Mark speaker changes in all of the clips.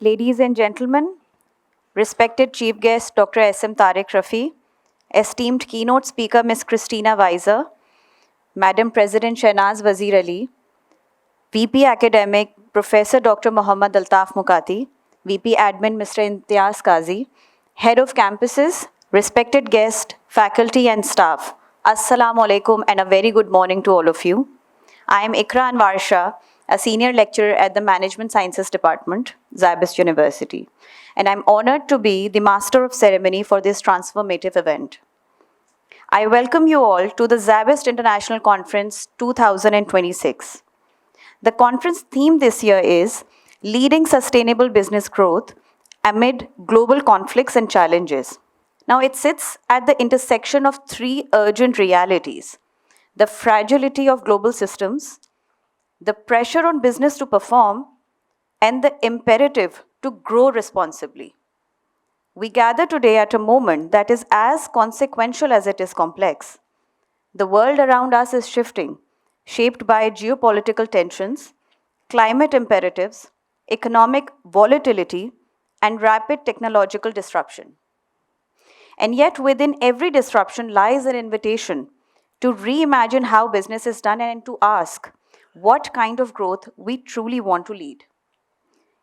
Speaker 1: Ladies and gentlemen, respected Chief Guest Dr. S.M. Tariq Rafi, esteemed keynote speaker Ms. Christina Weiser, Madam President Shahnaz Wazir Ali, VP Academic Professor Dr. 𝗍𝗿𝗱 𝗦𝗧 VP Admin Mr. 𝗍𝗧 𝗏𝗏𝗏, Head of Campuses, respected guests, faculty and staff, Assalamu alaikum and a very good morning to all of you. I am 𝗍𝗿 𝗦𝗧, a senior lecturer at the Management Sciences Department, SZABIST University, and I'm honored to be the master of ceremony for this transformative event. I welcome you all to the SZABIST International Conference 2026. The conference theme this year is Leading Sustainable Business Growth Amid Global Conflicts and Challenges. Now, it sits at the intersection of three urgent realities: the fragility of global systems, the pressure on business to perform, and the imperative to grow responsibly. We gather today at a moment that is as consequential as it is complex. The world around us is shifting, shaped by geopolitical tensions, climate imperatives, economic volatility, and rapid technological disruption. And yet, within every disruption lies an invitation to reimagine how business is done and to ask what kind of growth we truly want to lead.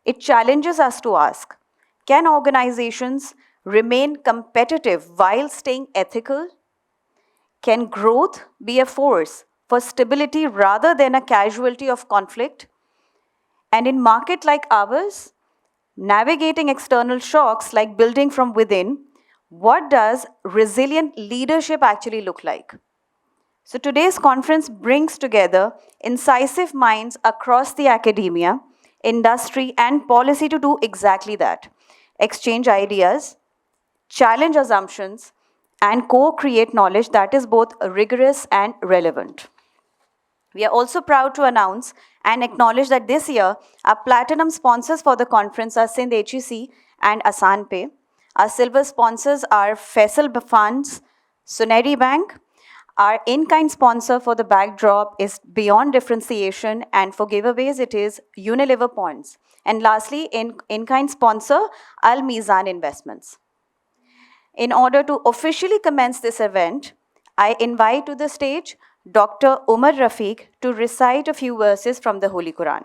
Speaker 1: It challenges us to ask, can organizations remain competitive while staying ethical? Can growth be a force for stability rather than a casualty of conflict? And in market like ours, navigating external shocks like building from within, what does resilient leadership actually look like? So today's conference brings together incisive minds across the academia, industry, and policy to do exactly that: exchange ideas, challenge assumptions, and co-create knowledge that is both rigorous and relevant. We are also proud to announce and acknowledge that this year, our platinum sponsors for the conference are Sindh HEC and AsanPay. Our silver sponsors are Faisal Funds, Suneri Bank. Our in-kind sponsor for the backdrop is Beyond Differentiation, and for giveaways, it is Unilever Points. And lastly, in-kind sponsor, Al-Mizan Investments. In order to officially commence this event, I invite to the stage Dr. Umar Rafiq to recite a few verses from the Holy Quran.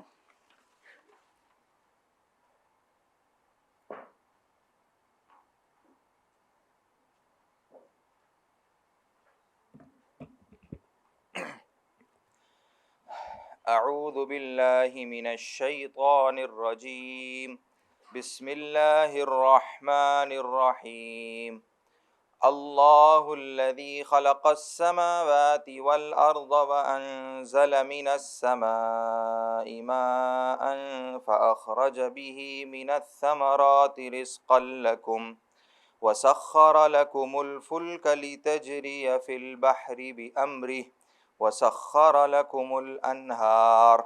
Speaker 2: أعوذ بالله من الشيطان الرجيم بسم الله الرحمن الرحيم الله الذي خلق السماوات والأرض وأنزل من السماء ماء فأخرج به من الثمرات رزقا لكم وسخر لكم الفلك لتجري في البحر بأمره وسخر لكم الأنهار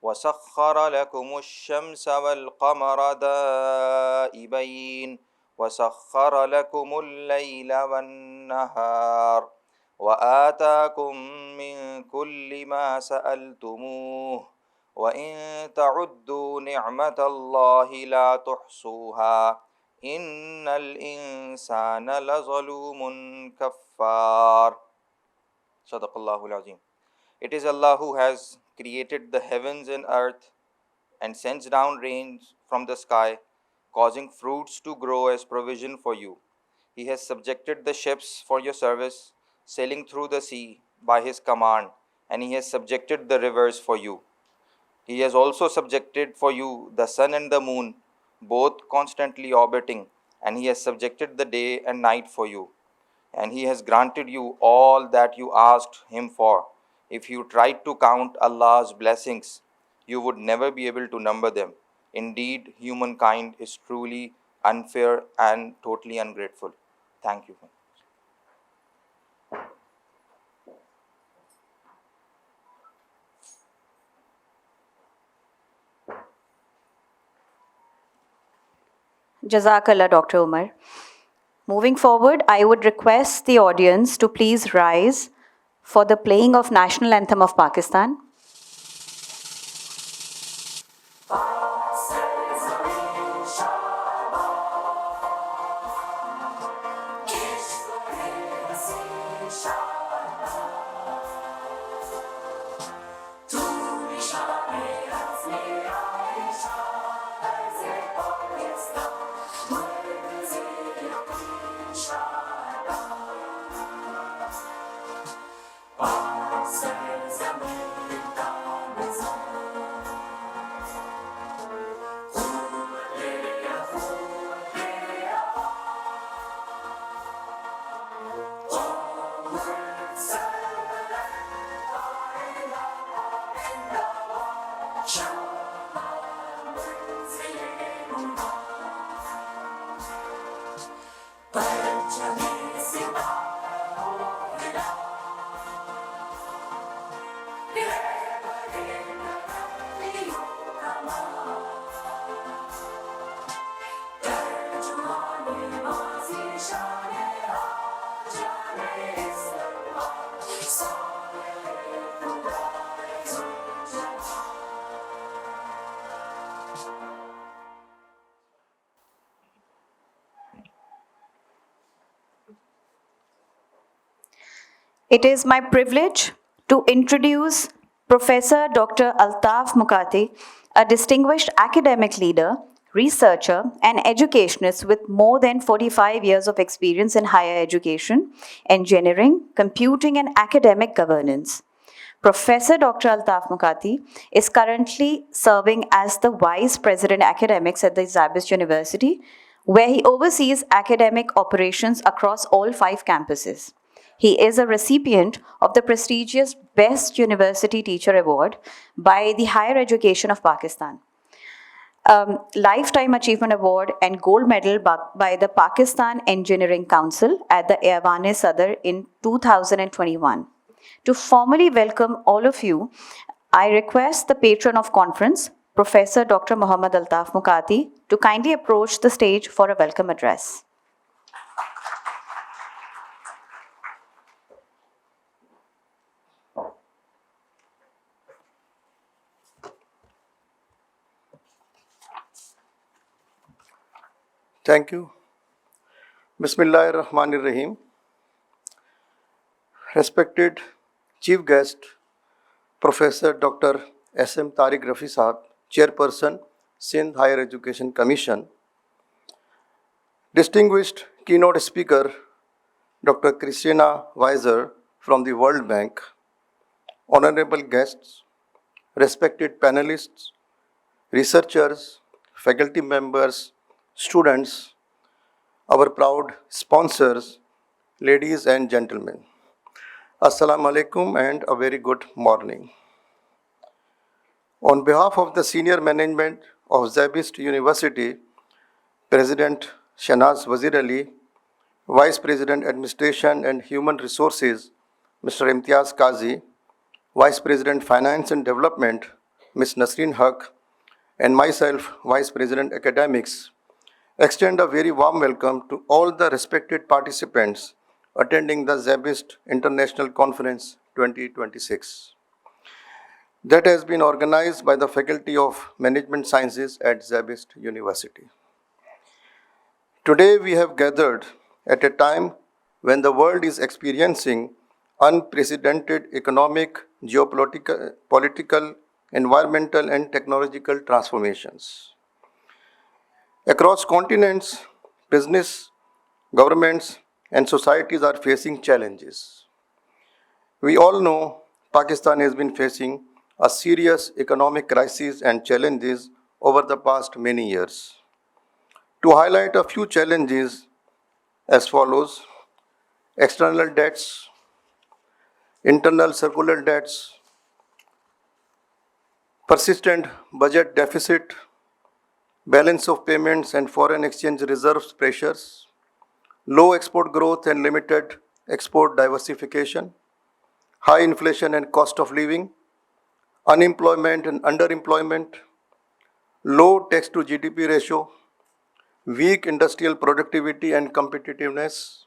Speaker 2: وسخر لكم الشمس والقمر دائبين وسخر لكم الليل والنهار وآتاكم من كل ما سألتموه وإن تعدوا نعمة الله لا تحصوها إن الإنسان لظلوم كفار. Sadaqallahu al-Azim. It is Allah who has created the heavens and earth and sends down rains from the sky, causing fruits to grow as provision for you. He has subjected the ships for your service, sailing through the sea by His command, and He has subjected the rivers for you. He has also subjected for you the sun and the moon, both constantly orbiting, and He has subjected the day and night for you. And He has granted you all that you asked Him for. If you tried to count Allah's blessings, you would never be able to number them. Indeed, humankind is truly unfair and totally ungrateful. Thank you.
Speaker 1: Jazakallah, Dr. Umar. Moving forward, I would request the audience to please rise for the playing of National Anthem of Pakistan. It is my privilege to introduce Professor Dr. Altaf Mukati, a distinguished academic leader, researcher, and educationist with more than 45 years of experience in higher education, engineering, computing, and academic governance. Professor Dr. Altaf Mukati is currently serving as the Vice President Academics at the SZABIST University, where he oversees academic operations across all 5 campuses. He is a recipient of the prestigious Best University Teacher Award by the Higher Education of Pakistan, Lifetime Achievement Award and Gold Medal by the Pakistan Engineering Council at the 𝗬𝗏 in 2021. To formally welcome all of you, I request the patron of conference, Professor Dr. Muhammad Altaf Mukati, to kindly approach the stage for a welcome address.
Speaker 3: Thank you. Bismillahirrahmanirrahim. Respected Chief Guest, Professor Dr. 𝗬𝗏 𝗦𝗧 𝗜𝗏, Chairperson, Sindh Higher Education Commission. Distinguished Keynote Speaker, Dr. Christina Weiser from the World Bank. Honorable guests, respected panelists, researchers, faculty members, students, our proud sponsors, ladies and gentlemen. Assalamu alaikum and a very good morning. On behalf of the senior management of SZABIST University, President Shahnaz Wazir Ali, Vice President Administration and Human Resources, Mr. Imtiaz Qazi, Vice President Finance and Development, Ms. Nasreen Haq, and myself, Vice President Academics, extend a very warm welcome to all the respected participants attending the SZABIST International Conference 2026 that has been organized by the Faculty of Management Sciences at SZABIST University. Today we have gathered at a time when the world is experiencing unprecedented economic, geopolitical, environmental, and technological transformations. Across continents, business, governments, and societies are facing challenges. We all know Pakistan has been facing a serious economic crisis and challenges over the past many years. To highlight a few challenges as follows: external debts, internal circular debts, persistent budget deficit, balance of payments and foreign exchange reserves pressures, low export growth and limited export diversification, high inflation and cost of living, unemployment and underemployment, low tax to GDP ratio, weak industrial productivity and competitiveness,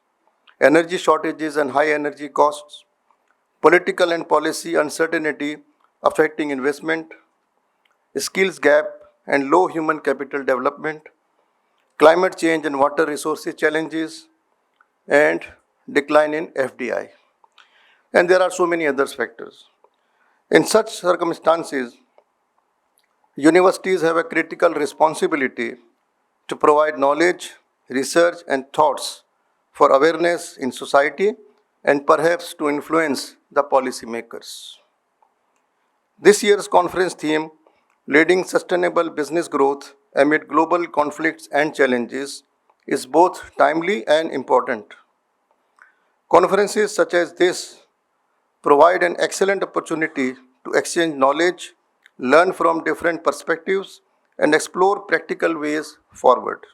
Speaker 3: energy shortages and high energy costs, political and policy uncertainty affecting investment, skills gap and low human capital development, climate change and water resources challenges, and decline in FDI. And there are so many other factors. In such circumstances, universities have a critical responsibility to provide knowledge, research, and thoughts for awareness in society and perhaps to influence the policymakers. This year's conference theme, Leading Sustainable Business Growth Amid Global Conflicts and Challenges, is both timely and important. Conferences such as this provide an excellent opportunity to exchange knowledge, learn from different perspectives, and explore practical ways forward.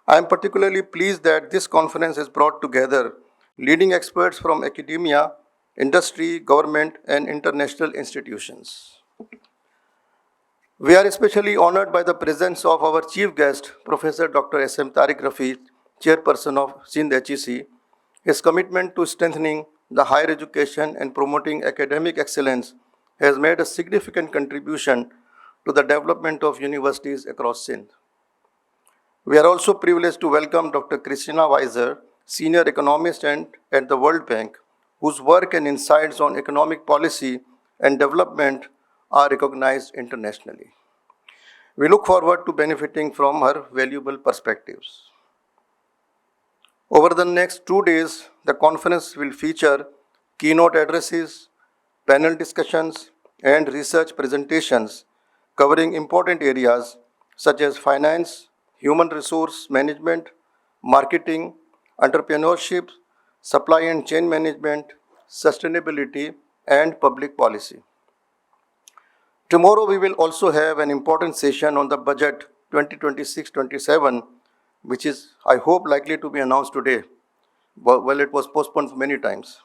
Speaker 3: I am particularly pleased that this conference has brought together leading experts from academia, industry, government, and international institutions. We are especially honored by the presence of our chief guest, Professor Dr. 𝗬𝗏 𝗦𝗧, Chairperson of Sindh HEC. His commitment to strengthening the higher education and promoting academic excellence has made a significant contribution to the development of universities across Sindh. We are also privileged to welcome Dr. Christina Weiser, Senior Economist at the World Bank, whose work and insights on economic policy and development are recognized internationally. We look forward to benefiting from her valuable perspectives. Over the next 2 days, the conference will feature keynote addresses, panel discussions, and research presentations covering important areas such as finance, human resource management, marketing, entrepreneurship, supply and chain management, sustainability, and public policy. Tomorrow we will also have an important session on the budget 2026-27, which is, I hope, likely to be announced today. Well, it was postponed many times.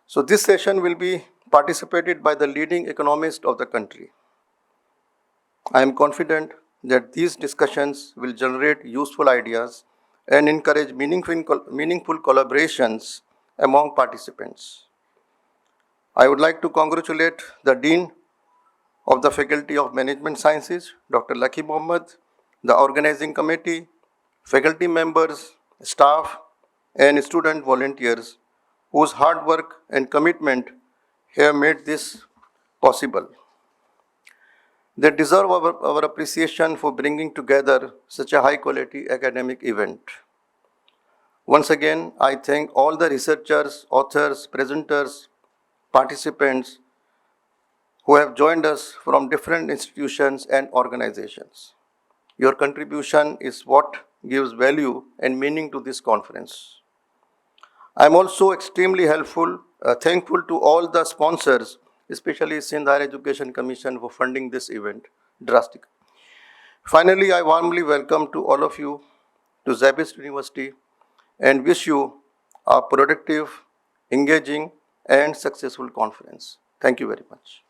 Speaker 3: So this session will be participated by the leading economists of the country. I am confident that these discussions will generate useful ideas and encourage meaningful collaborations among participants. I would like to congratulate the Dean of the Faculty of Management Sciences, Dr. Lucky Mohammed, the organizing committee, faculty members, staff, and student volunteers whose hard work and commitment have made this possible. They deserve our appreciation for bringing together such a high-quality academic event. Once again, I thank all the researchers, authors, presenters, participants who have joined us from different institutions and organizations. Your contribution is what gives value and meaning to this conference. I am also extremely thankful to all the sponsors, especially Sindh Higher Education Commission, for funding this event drastically. Finally, I warmly welcome to all of you to SZABIST University and wish you a productive, engaging, and successful conference. Thank you very much.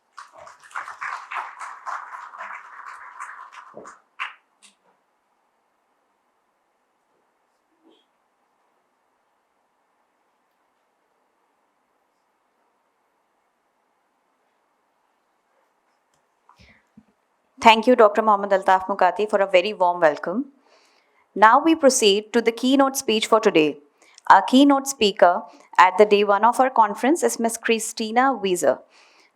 Speaker 1: Thank you, Dr. 𝗬𝗿 𝗦𝗭 for a very warm welcome. Now we proceed to the keynote speech for today. Our keynote speaker at the day 1 of our conference is Ms. Christina 𝗦𝗧.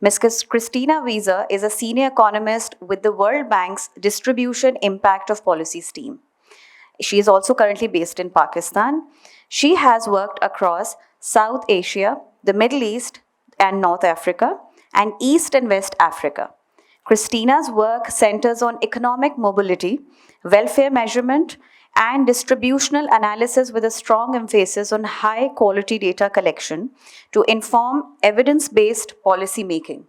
Speaker 1: Ms. Christina 𝗦𝗧 is a senior economist with the World Bank's Distribution Impact of Policies team. She is also currently based in Pakistan. She has worked across South Asia, the Middle East and North Africa, and East and West Africa. Christina's work centers on economic mobility, welfare measurement, and distributional analysis with a strong emphasis on high-quality data collection to inform evidence-based policy making.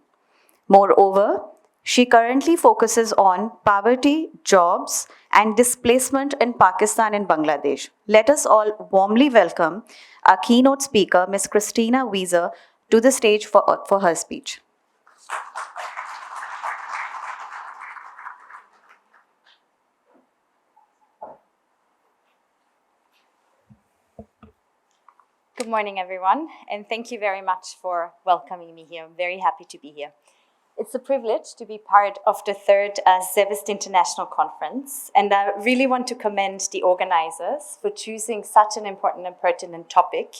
Speaker 1: Moreover, she currently focuses on poverty, jobs, and displacement in Pakistan and Bangladesh. Let us all warmly welcome our keynote speaker, Ms. Christina 𝗦𝗧, to the stage for her speech.
Speaker 4: Good morning, everyone, and thank you very much for welcoming me here. I'm very happy to be here. It's a privilege to be part of the third SZABIST International Conference, and I really want to commend the organizers for choosing such an important and pertinent topic,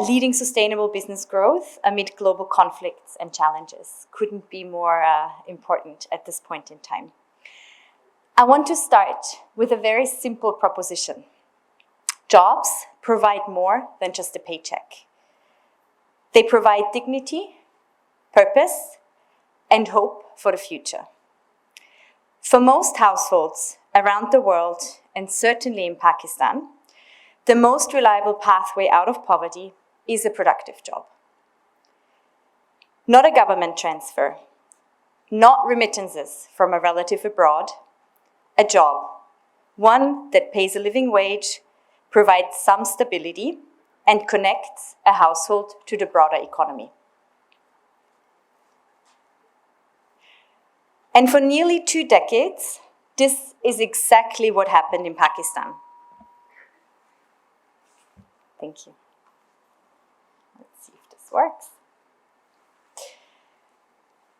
Speaker 4: leading sustainable business growth amid global conflicts and challenges. Couldn't be more important at this point in time. I want to start with a very simple proposition. Jobs provide more than just a paycheck. They provide dignity, purpose, and hope for the future. For most households around the world, and certainly in Pakistan, the most reliable pathway out of poverty is a productive job. Not a government transfer, not remittances from a relative abroad, a job, one that pays a living wage, provides some stability, and connects a household to the broader economy. And for nearly 2 decades, this is exactly what happened in Pakistan. Thank you. Let's see if this works.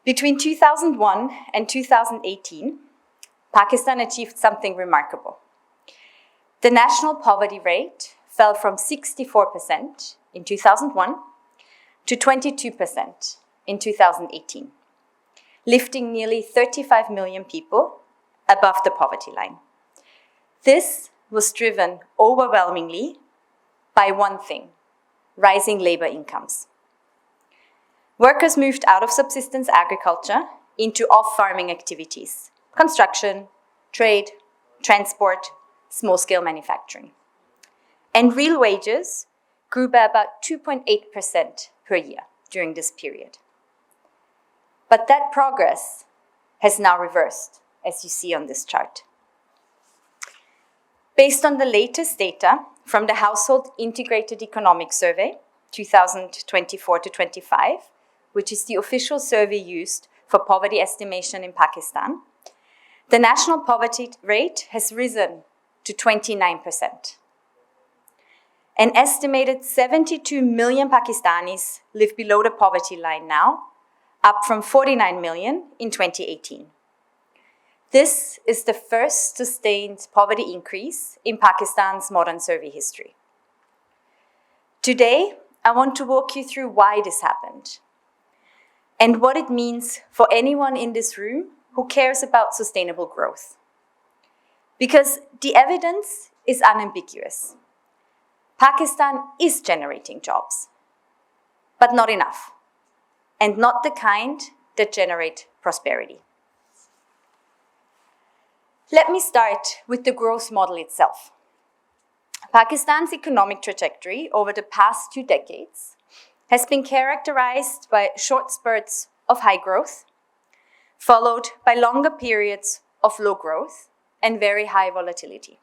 Speaker 4: Between 2001 and 2018, Pakistan achieved something remarkable. The national poverty rate fell from 64% in 2001 to 22% in 2018, lifting nearly 35 million people above the poverty line. This was driven overwhelmingly by one thing: rising labor incomes. Workers moved out of subsistence agriculture into off-farming activities: construction, trade, transport, small-scale manufacturing. And real wages grew by about 2.8% per year during this period. But that progress has now reversed, as you see on this chart. Based on the latest data from the Household Integrated Economic Survey, 2024 to 25, which is the official survey used for poverty estimation in Pakistan, the national poverty rate has risen to 29%. An estimated 72 million Pakistanis live below the poverty line now, up from 49 million in 2018. This is the first sustained poverty increase in Pakistan's modern survey history. Today, I want to walk you through why this happened and what it means for anyone in this room who cares about sustainable growth. Because the evidence is unambiguous. Pakistan is generating jobs, but not enough, and not the kind that generate prosperity. Let me start with the growth model itself. Pakistan's economic trajectory over the past 2 decades has been characterized by short spurts of high growth, followed by longer periods of low growth and very high volatility.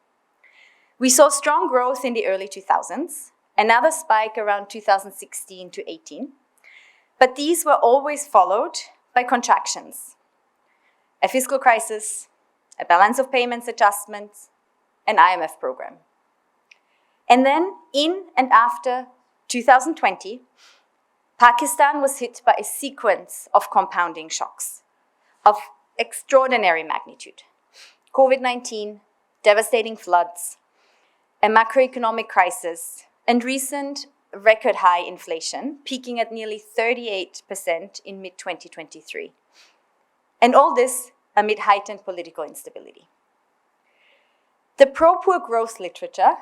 Speaker 4: We saw strong growth in the early 2000s, another spike around 2016 to 18, but these were always followed by contractions: a fiscal crisis, a balance of payments adjustment, an IMF program. And then, in and after 2020, Pakistan was hit by a sequence of compounding shocks of extraordinary magnitude: COVID-19, devastating floods, a macroeconomic crisis, and recent record high inflation, peaking at nearly 38% in mid-2023. And all this amid heightened political instability. The pro-poor growth literature,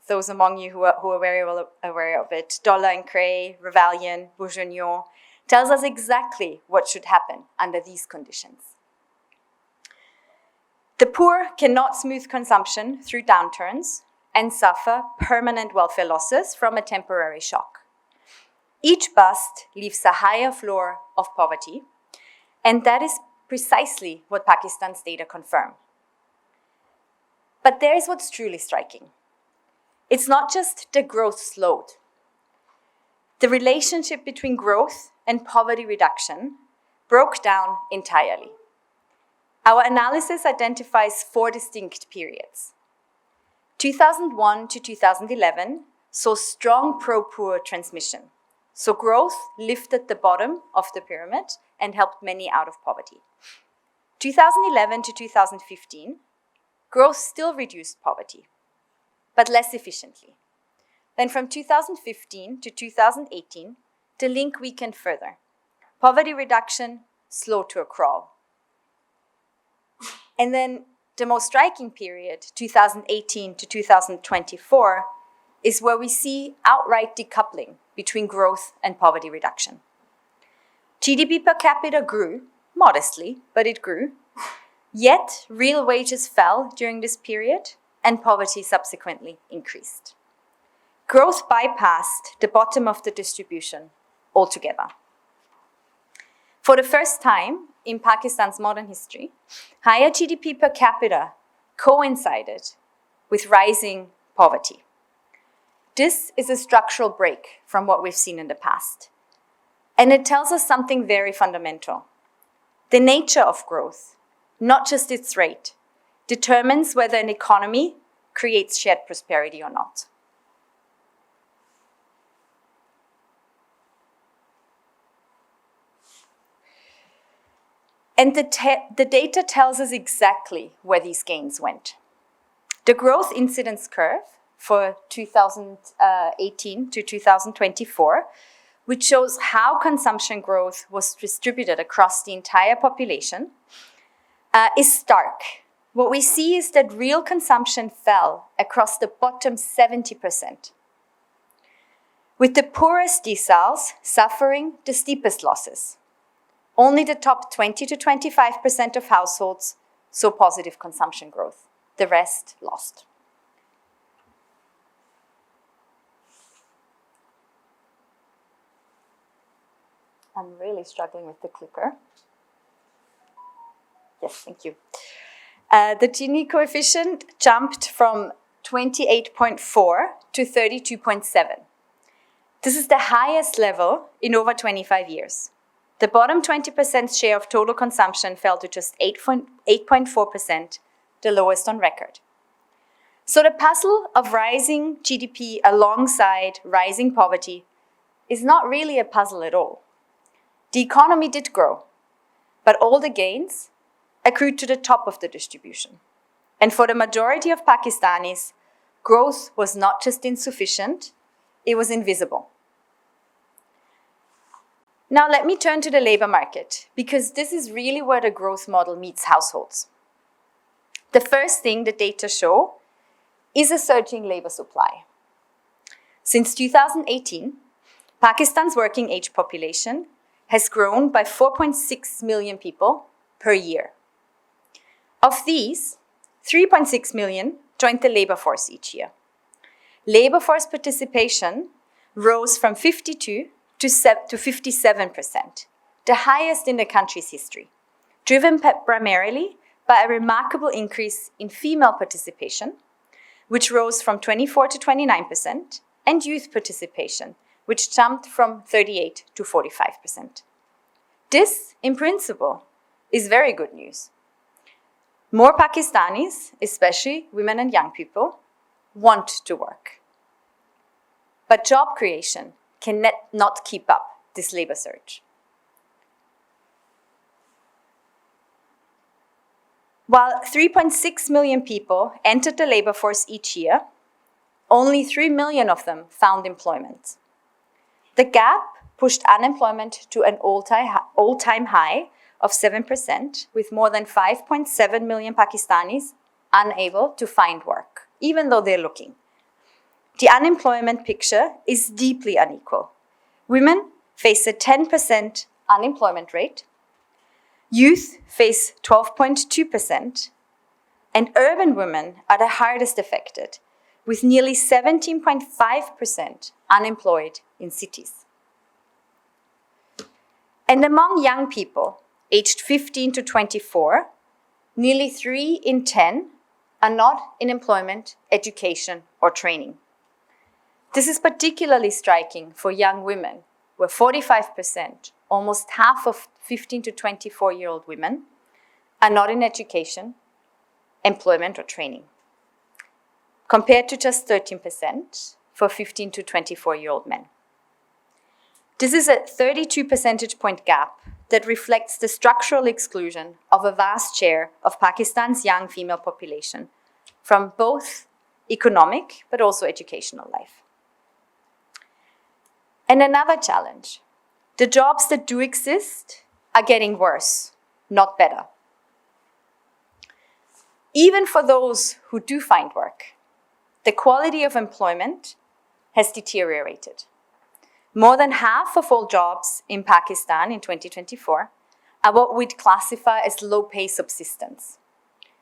Speaker 4: those among you who are very well aware of it, $1 Revallion, Bourgeois, tells us exactly what should happen under these conditions. The poor cannot smooth consumption through downturns and suffer permanent welfare losses from a temporary shock. Each bust leaves a higher floor of poverty, and that is precisely what Pakistan's data confirm. But there is what's truly striking. It's not just the growth slowed. The relationship between growth and poverty reduction broke down entirely. Our analysis identifies 4 distinct periods. 2001 to 2011 saw strong pro-poor transmission. So growth lifted the bottom of the pyramid and helped many out of poverty. 2011 to 2015, growth still reduced poverty, but less efficiently. Then from 2015 to 2018, the link weakened further. Poverty reduction slowed to a crawl. And then the most striking period, 2018 to 2024, is where we see outright decoupling between growth and poverty reduction. GDP per capita grew, modestly, but it grew. Yet, real wages fell during this period, and poverty subsequently increased. Growth bypassed the bottom of the distribution altogether. For the first time in Pakistan's modern history, higher GDP per capita coincided with rising poverty. This is a structural break from what we've seen in the past. And it tells us something very fundamental. The nature of growth, not just its rate, determines whether an economy creates shared prosperity or not. And the data tells us exactly where these gains went. The growth incidence curve for 2018 to 2024, which shows how consumption growth was distributed across the entire population, is stark. What we see is that real consumption fell across the bottom 70%, with the poorest deciles suffering the steepest losses. Only the top 20 to 25% of households saw positive consumption growth. The rest lost. I'm really struggling with the clicker. Yes, thank you. The Gini coefficient jumped from 28.4 to 32.7. This is the highest level in over 25 years. The bottom 20% share of total consumption fell to just 8.4%, the lowest on record. So the puzzle of rising GDP alongside rising poverty is not really a puzzle at all. The economy did grow, but all the gains accrued to the top of the distribution. And for the majority of Pakistanis, growth was not just insufficient, it was invisible. Now let me turn to the labor market, because this is really where the growth model meets households. The first thing the data show is a surging labor supply. Since 2018, Pakistan's working age population has grown by 4.6 million people per year. Of these, 3.6 million joined the labor force each year. Labor force participation rose from 52 to 57%, the highest in the country's history, driven primarily by a remarkable increase in female participation, which rose from 24 to 29%, and youth participation, which jumped from 38 to 45%. This, in principle, is very good news. More Pakistanis, especially women and young people, want to work. But job creation can not keep up this labor surge. While 3.6 million people entered the labor force each year, only 3 million of them found employment. The gap pushed unemployment to an all-time high of 7%, with more than 5.7 million Pakistanis unable to find work, even though they're looking. The unemployment picture is deeply unequal. Women face a 10% unemployment rate, youth face 12.2%, and urban women are the hardest affected, with nearly 17.5% unemployed in cities. And among young people aged 15 to 24, nearly 3 in 10 are not in employment, education, or training. This is particularly striking for young women, where 45%, almost half of 15 to 24-year-old women, are not in education, employment, or training, compared to just 13% for 15 to 24-year-old men. This is a 32 percentage point gap that reflects the structural exclusion of a vast share of Pakistan's young female population from both economic but also educational life. And another challenge, the jobs that do exist are getting worse, not better. Even for those who do find work, the quality of employment has deteriorated. More than half of all jobs in Pakistan in 2024 are what we'd classify as low-pay subsistence.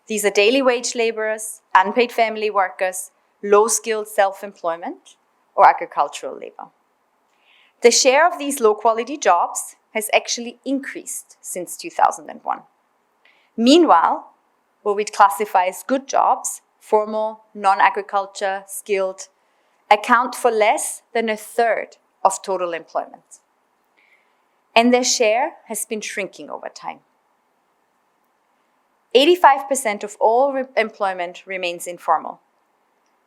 Speaker 4: These are daily wage laborers, unpaid family workers, low-skilled self-employment, or agricultural labor. The share of these low-quality jobs has actually increased since 2001. Meanwhile, what we'd classify as good jobs, formal, non-agriculture, skilled, account for less than a third of total employment. And their share has been shrinking over time. 85% of all employment remains informal.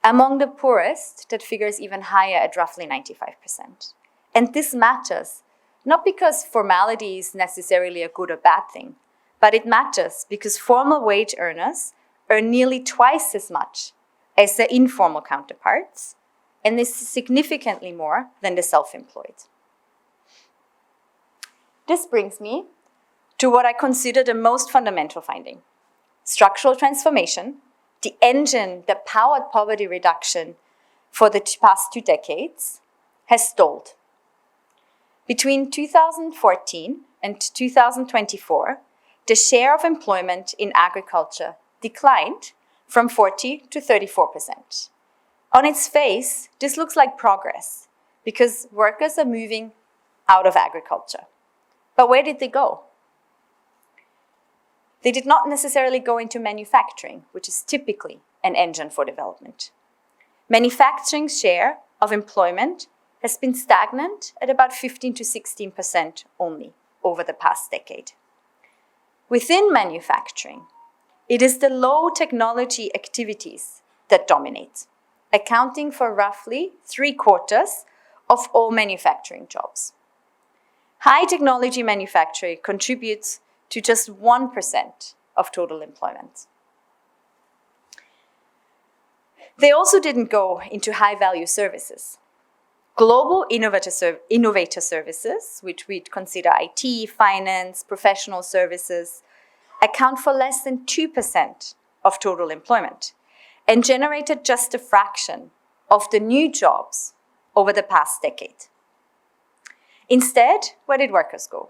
Speaker 4: Among the poorest, that figure is even higher at roughly 95%. And this matters, not because formality is necessarily a good or bad thing, but it matters because formal wage earners earn nearly twice as much as their informal counterparts, and this is significantly more than the self-employed. This brings me to what I consider the most fundamental finding. Structural transformation, the engine that powered poverty reduction for the past 2 decades, has stalled. Between 2014 and 2024, the share of employment in agriculture declined from 40 to 34%. On its face, this looks like progress because workers are moving out of agriculture. But where did they go? They did not necessarily go into manufacturing, which is typically an engine for development. Manufacturing's share of employment has been stagnant at about 15 to 16% only over the past decade. Within manufacturing, it is the low technology activities that dominate, accounting for roughly 3/4 of all manufacturing jobs. High technology manufacturing contributes to just 1% of total employment. They also didn't go into high-value services. Global innovator services, which we'd consider IT, finance, professional services, account for less than 2% of total employment and generated just a fraction of the new jobs over the past decade. Instead, where did workers go?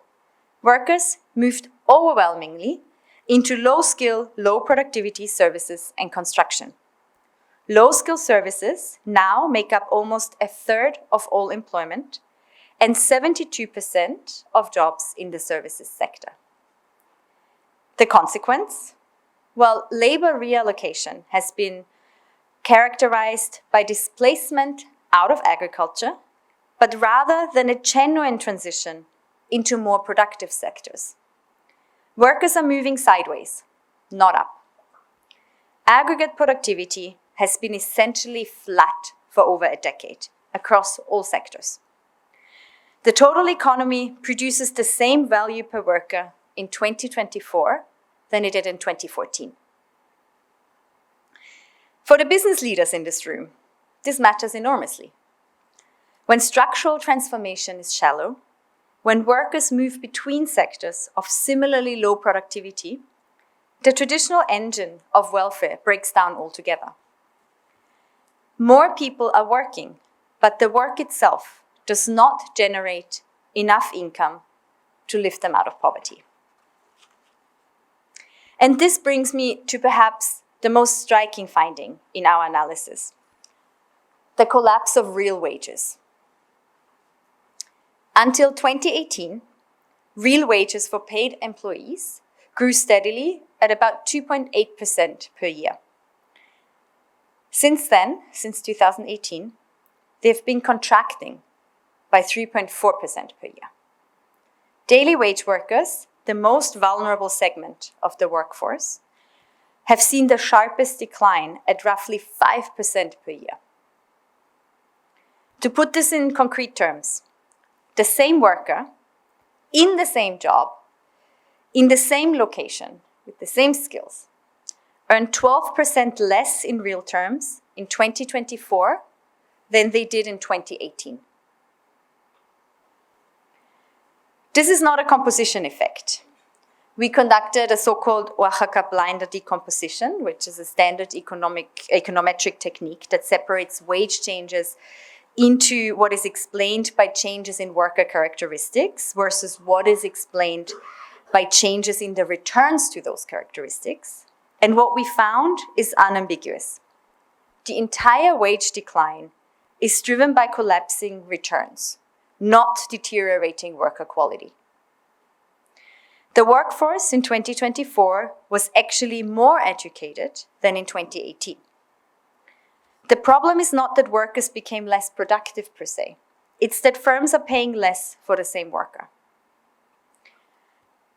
Speaker 4: Workers moved overwhelmingly into low-skill, low-productivity services and construction. Low-skill services now make up almost 1/3 of all employment and 72% of jobs in the services sector. The consequence? Well, labor reallocation has been characterized by displacement out of agriculture, but rather than a genuine transition into more productive sectors. Workers are moving sideways, not up. Aggregate productivity has been essentially flat for over a decade across all sectors. The total economy produces the same value per worker in 2024 than it did in 2014. For the business leaders in this room, this matters enormously. When structural transformation is shallow, when workers move between sectors of similarly low productivity, the traditional engine of welfare breaks down altogether. More people are working, but the work itself does not generate enough income to lift them out of poverty. And this brings me to perhaps the most striking finding in our analysis: the collapse of real wages. Until 2018, real wages for paid employees grew steadily at about 2.8% per year. Since then, since 2018, they've been contracting by 3.4% per year. Daily wage workers, the most vulnerable segment of the workforce, have seen the sharpest decline at roughly 5% per year. To put this in concrete terms, the same worker, in the same job, in the same location, with the same skills, earned 12% less in real terms in 2024 than they did in 2018. This is not a composition effect. We conducted a so-called Oaxaca blinder decomposition, which is a standard econometric technique that separates wage changes into what is explained by changes in worker characteristics versus what is explained by changes in the returns to those characteristics. And what we found is unambiguous. The entire wage decline is driven by collapsing returns, not deteriorating worker quality. The workforce in 2024 was actually more educated than in 2018. The problem is not that workers became less productive per se. It's that firms are paying less for the same worker.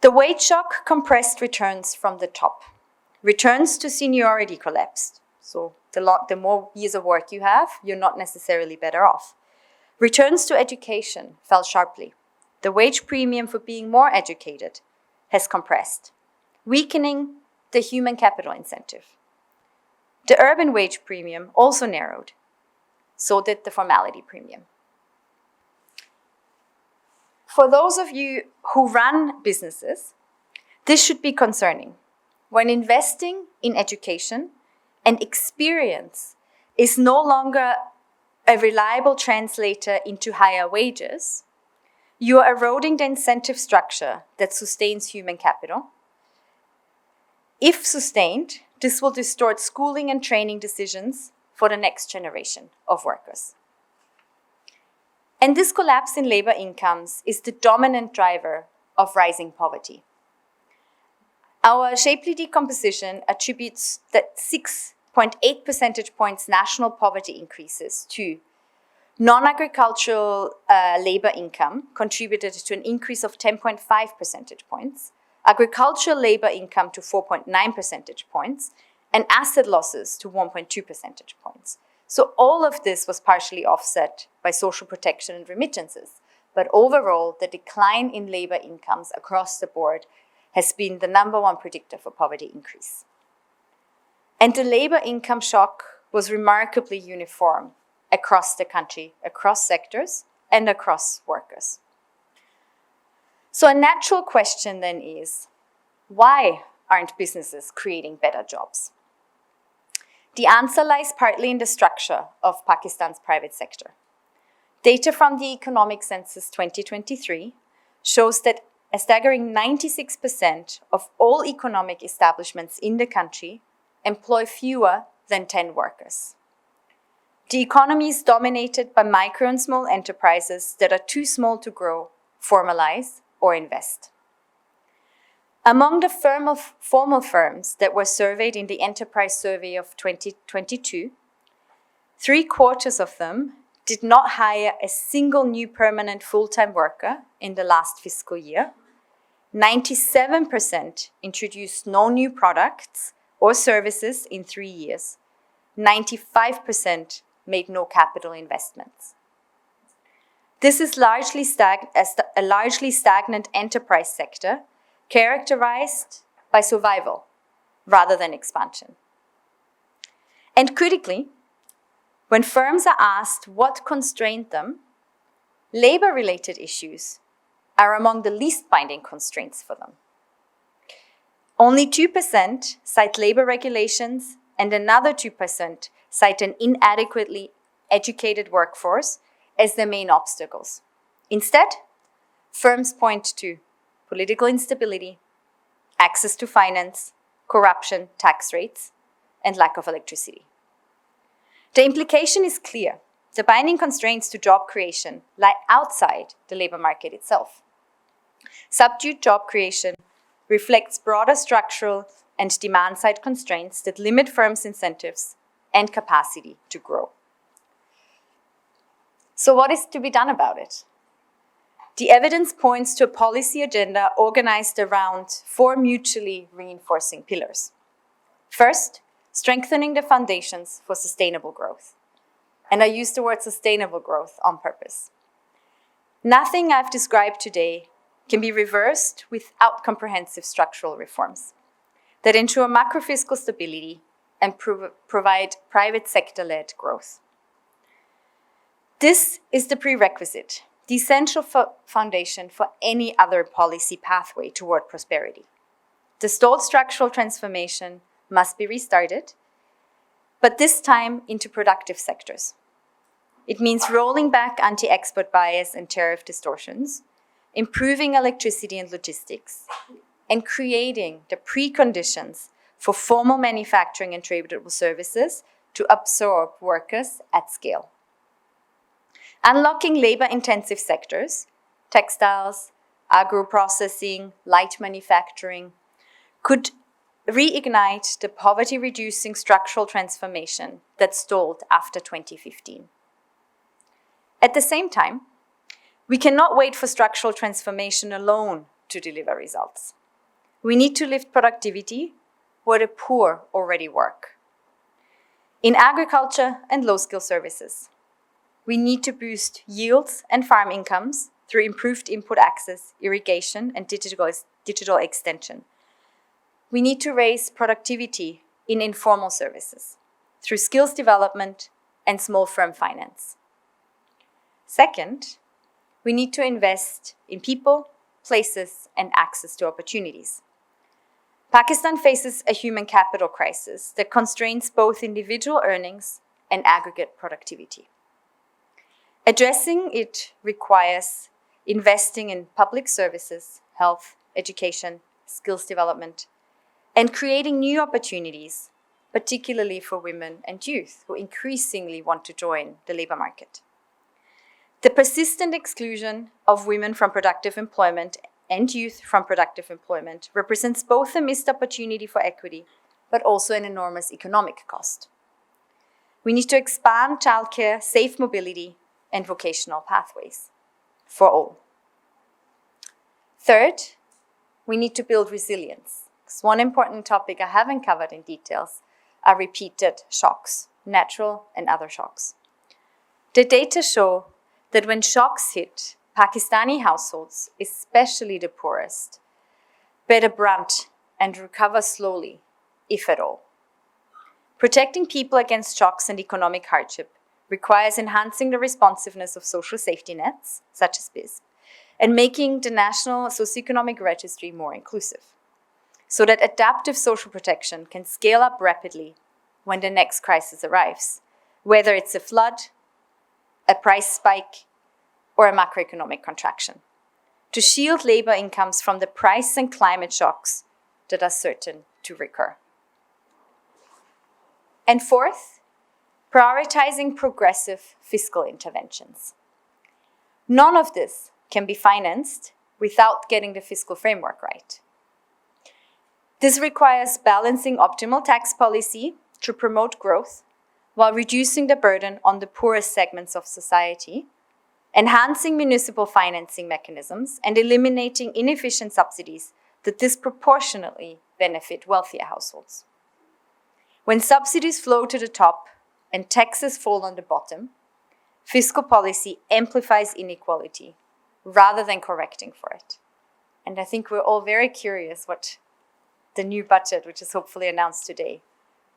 Speaker 4: The wage shock compressed returns from the top. Returns to seniority collapsed. So the more years of work you have, you're not necessarily better off. Returns to education fell sharply. The wage premium for being more educated has compressed, weakening the human capital incentive. The urban wage premium also narrowed. So did the formality premium. For those of you who run businesses, this should be concerning. When investing in education and experience is no longer a reliable translator into higher wages, you are eroding the incentive structure that sustains human capital. If sustained, this will distort schooling and training decisions for the next generation of workers. And this collapse in labor incomes is the dominant driver of rising poverty. Our SZABIST decomposition attributes that 6.8 percentage points national poverty increases to non-agricultural labor income contributed to an increase of 10.5 percentage points, agricultural labor income to 4.9 percentage points, and asset losses to 1.2 percentage points. So all of this was partially offset by social protection and remittances. But overall, the decline in labor incomes across the board has been the #1 predictor for poverty increase. And the labor income shock was remarkably uniform across the country, across sectors, and across workers. So a natural question then is, why aren't businesses creating better jobs? The answer lies partly in the structure of Pakistan's private sector. Data from the Economic Census 2023 shows that a staggering 96% of all economic establishments in the country employ fewer than 10 workers. The economy is dominated by micro and small enterprises that are too small to grow, formalize, or invest. Among the formal firms that were surveyed in the Enterprise Survey of 2022, 3/4 of them did not hire a single new permanent full-time worker in the last fiscal year. 97% introduced no new products or services in 3 years. 95% made no capital investments. This is a largely stagnant enterprise sector characterized by survival rather than expansion. And critically, when firms are asked what constrained them, labor-related issues are among the least binding constraints for them. Only 2% cite labor regulations, and another 2% cite an inadequately educated workforce as their main obstacles. Instead, firms point to political instability, access to finance, corruption, tax rates, and lack of electricity. The implication is clear. The binding constraints to job creation lie outside the labor market itself. Subdued job creation reflects broader structural and demand-side constraints that limit firms' incentives and capacity to grow. So what is to be done about it? The evidence points to a policy agenda organized around 4 mutually reinforcing pillars. First, strengthening the foundations for sustainable growth. And I use the word sustainable growth on purpose. Nothing I've described today can be reversed without comprehensive structural reforms that ensure macro-fiscal stability and provide private sector-led growth. This is the prerequisite, the essential foundation for any other policy pathway toward prosperity. The stalled structural transformation must be restarted, but this time into productive sectors. It means rolling back anti-export bias and tariff distortions, improving electricity and logistics, and creating the preconditions for formal manufacturing and tradable services to absorb workers at scale. Unlocking labor-intensive sectors, textiles, agro-processing, light manufacturing, could reignite the poverty-reducing structural transformation that stalled after 2015. At the same time, we cannot wait for structural transformation alone to deliver results. We need to lift productivity where the poor already work. In agriculture and low-skill services, we need to boost yields and farm incomes through improved input access, irrigation, and digital extension. We need to raise productivity in informal services through skills development and small firm finance. Second, we need to invest in people, places, and access to opportunities. Pakistan faces a human capital crisis that constrains both individual earnings and aggregate productivity. Addressing it requires investing in public services, health, education, skills development, and creating new opportunities, particularly for women and youth who increasingly want to join the labor market. The persistent exclusion of women from productive employment and youth from productive employment represents both a missed opportunity for equity, but also an enormous economic cost. We need to expand childcare, safe mobility, and vocational pathways for all. Third, we need to build resilience. Because one important topic I haven't covered in details are repeated shocks, natural and other shocks. The data show that when shocks hit, Pakistani households, especially the poorest, bear the brunt and recover slowly, if at all. Protecting people against shocks and economic hardship requires enhancing the responsiveness of social safety nets, such as BISP, and making the National Socioeconomic Registry more inclusive, so that adaptive social protection can scale up rapidly when the next crisis arrives, whether it's a flood, a price spike, or a macroeconomic contraction, to shield labor incomes from the price and climate shocks that are certain to recur. And fourth, prioritizing progressive fiscal interventions. None of this can be financed without getting the fiscal framework right. This requires balancing optimal tax policy to promote growth while reducing the burden on the poorest segments of society, enhancing municipal financing mechanisms, and eliminating inefficient subsidies that disproportionately benefit wealthier households. When subsidies flow to the top and taxes fall on the bottom, fiscal policy amplifies inequality rather than correcting for it. And I think we're all very curious what the new budget, which is hopefully announced today,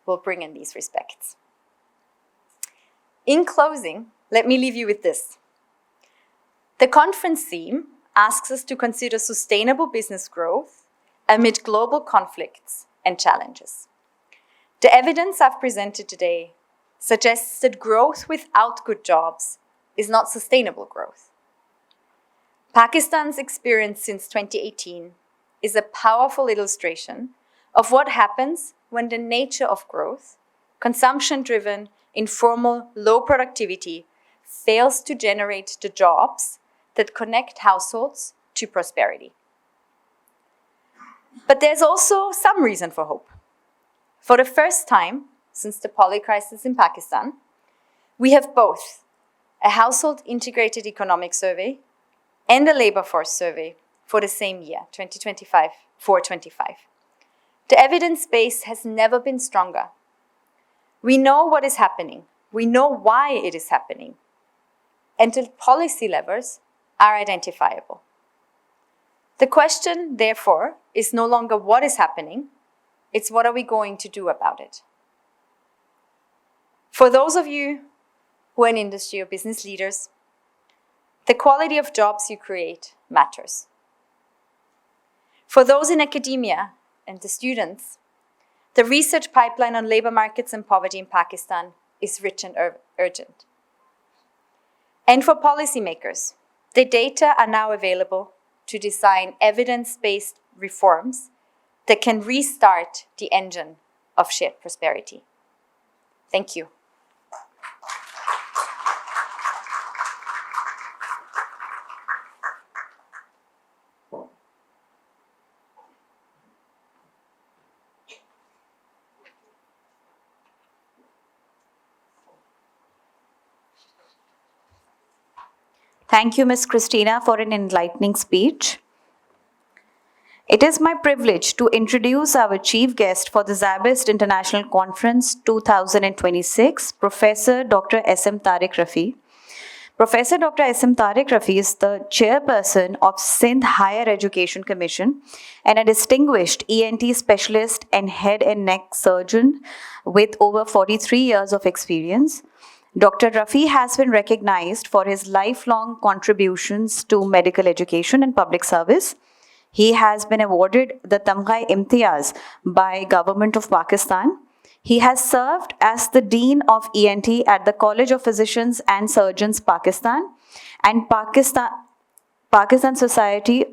Speaker 4: will bring in these respects. In closing, let me leave you with this. The conference theme asks us to consider sustainable business growth amid global conflicts and challenges. The evidence I've presented today suggests that growth without good jobs is not sustainable growth. Pakistan's experience since 2018 is a powerful illustration of what happens when the nature of growth, consumption-driven, informal, low productivity, fails to generate the jobs that connect households to prosperity. But there's also some reason for hope. For the first time since the poly crisis in Pakistan, we have both a household integrated economic survey and a labor force survey for the same year, 2025. The evidence base has never been stronger. We know what is happening. We know why it is happening. And the policy levers are identifiable. The question, therefore, is no longer what is happening, it's what are we going to do about it. For those of you who are in industry or business leaders, the quality of jobs you create matters. For those in academia and the students, the research pipeline on labor markets and poverty in Pakistan is rich and urgent. And for policymakers, the data are now available to design evidence-based reforms that can restart the engine of shared prosperity. Thank you.
Speaker 1: Thank you, Ms. Christina, for an enlightening speech. It is my privilege to introduce our chief guest for the SZABIST International Conference 2026, Professor Dr. S.M. Tariq Rafi. Professor Dr. S.M. Tariq Rafi is the chairperson of Sindh Higher Education Commission and a distinguished ENT specialist and head and neck surgeon with over 43 years of experience. Dr. Rafi has been recognized for his lifelong contributions to medical education and public service. He has been awarded the 𝗍𝗿 𝗦𝗧 by Government of Pakistan. He has served as the Dean of ENT at the College of Physicians and Surgeons, Pakistan, and Pakistan Society,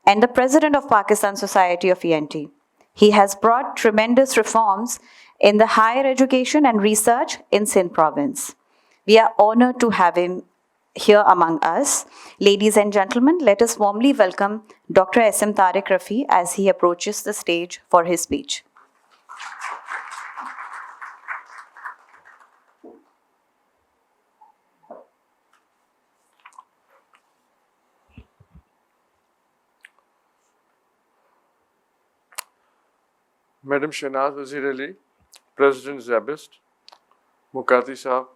Speaker 1: and the President of Pakistan Society of ENT. He has brought tremendous reforms in the higher education and research in Sindh province. We are honored to have him here among us. Ladies and gentlemen, let us warmly welcome Dr. S.M. Tariq Rafi as he approaches the stage for his speech.
Speaker 5: Madam Shaheed Wazir-Ali, President ZABIST, Mukati Sahab,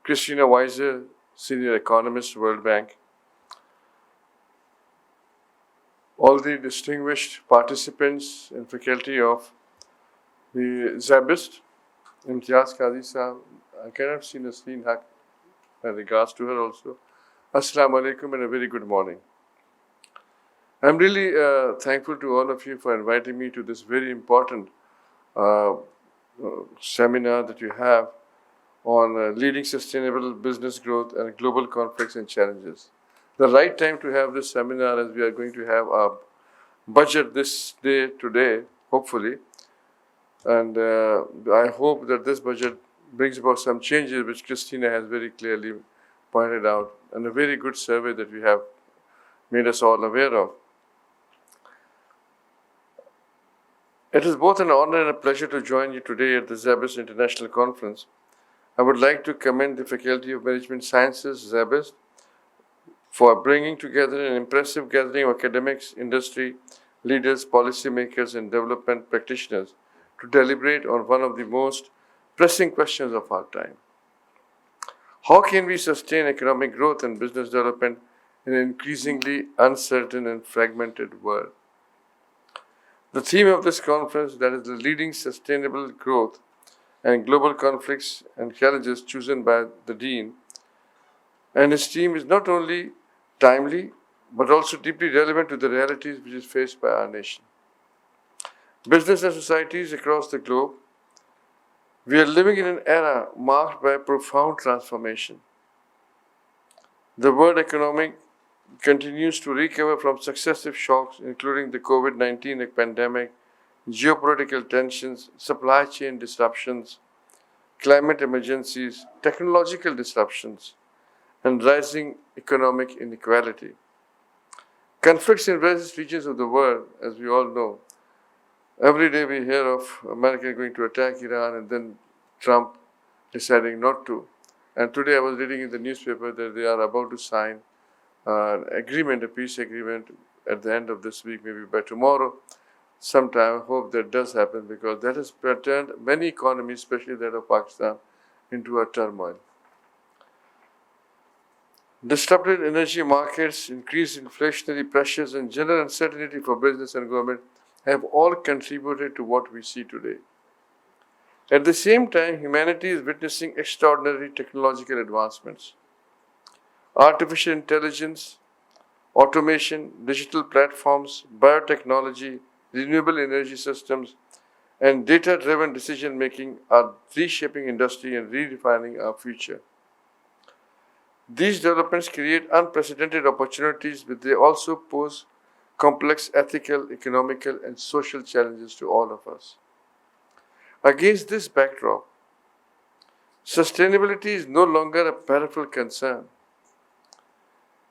Speaker 5: Christina Weiser, Senior Economist, World Bank, all the distinguished participants and faculty of the ZABIST, Imtiaz Qazi Sahab, I cannot see Nasreen Haq, my regards to her also. Assalamu alaikum and a very good morning. I'm really thankful to all of you for inviting me to this very important seminar that you have on leading sustainable business growth and global conflicts and challenges. The right time to have this seminar, as we are going to have our budget this day, today, hopefully. And I hope that this budget brings about some changes which Christina has very clearly pointed out, and a very good survey that we have made us all aware of. It is both an honor and a pleasure to join you today at the ZABIST International Conference. I would like to commend the Faculty of Management Sciences, ZABIST, for bringing together an impressive gathering of academics, industry, leaders, policymakers, and development practitioners to deliberate on one of the most pressing questions of our time. How can we sustain economic growth and business development in an increasingly uncertain and fragmented world? The theme of this conference, that is the leading sustainable growth and global conflicts and challenges chosen by the Dean and his team, is not only timely but also deeply relevant to the realities which is faced by our nation. Business and societies across the globe, we are living in an era marked by profound transformation. The world economy continues to recover from successive shocks, including the COVID-19 pandemic, geopolitical tensions, supply chain disruptions, climate emergencies, technological disruptions, and rising economic inequality. Conflicts in various regions of the world, as we all know. Every day we hear of America going to attack Iran and then Trump deciding not to. And today I was reading in the newspaper that they are about to sign an agreement, a peace agreement, at the end of this week, maybe by tomorrow. Sometime, I hope that does happen, because that has turned many economies, especially that of Pakistan, into a turmoil. Disrupted energy markets, increased inflationary pressures, and general uncertainty for business and government have all contributed to what we see today. At the same time, humanity is witnessing extraordinary technological advancements. Artificial intelligence, automation, digital platforms, biotechnology, renewable energy systems, and data-driven decision-making are reshaping industry and redefining our future. These developments create unprecedented opportunities, but they also pose complex ethical, economical, and social challenges to all of us. Against this backdrop, sustainability is no longer a peripheral concern.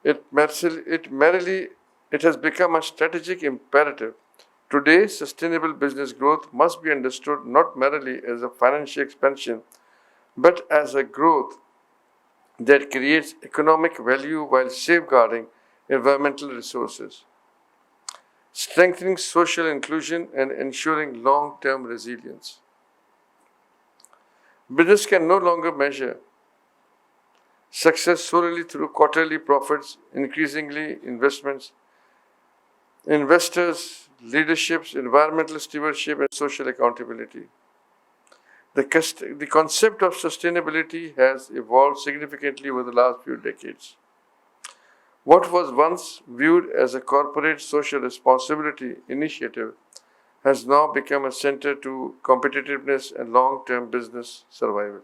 Speaker 5: It has become a strategic imperative. Today, sustainable business growth must be understood not merely as a financial expansion, but as a growth that creates economic value while safeguarding environmental resources, strengthening social inclusion, and ensuring long-term resilience. Business can no longer measure success solely through quarterly profits. Increasingly, investors, leaderships, environmental stewardship, and social accountability. The concept of sustainability has evolved significantly over the last few decades. What was once viewed as a corporate social responsibility initiative has now become a center to competitiveness and long-term business survival.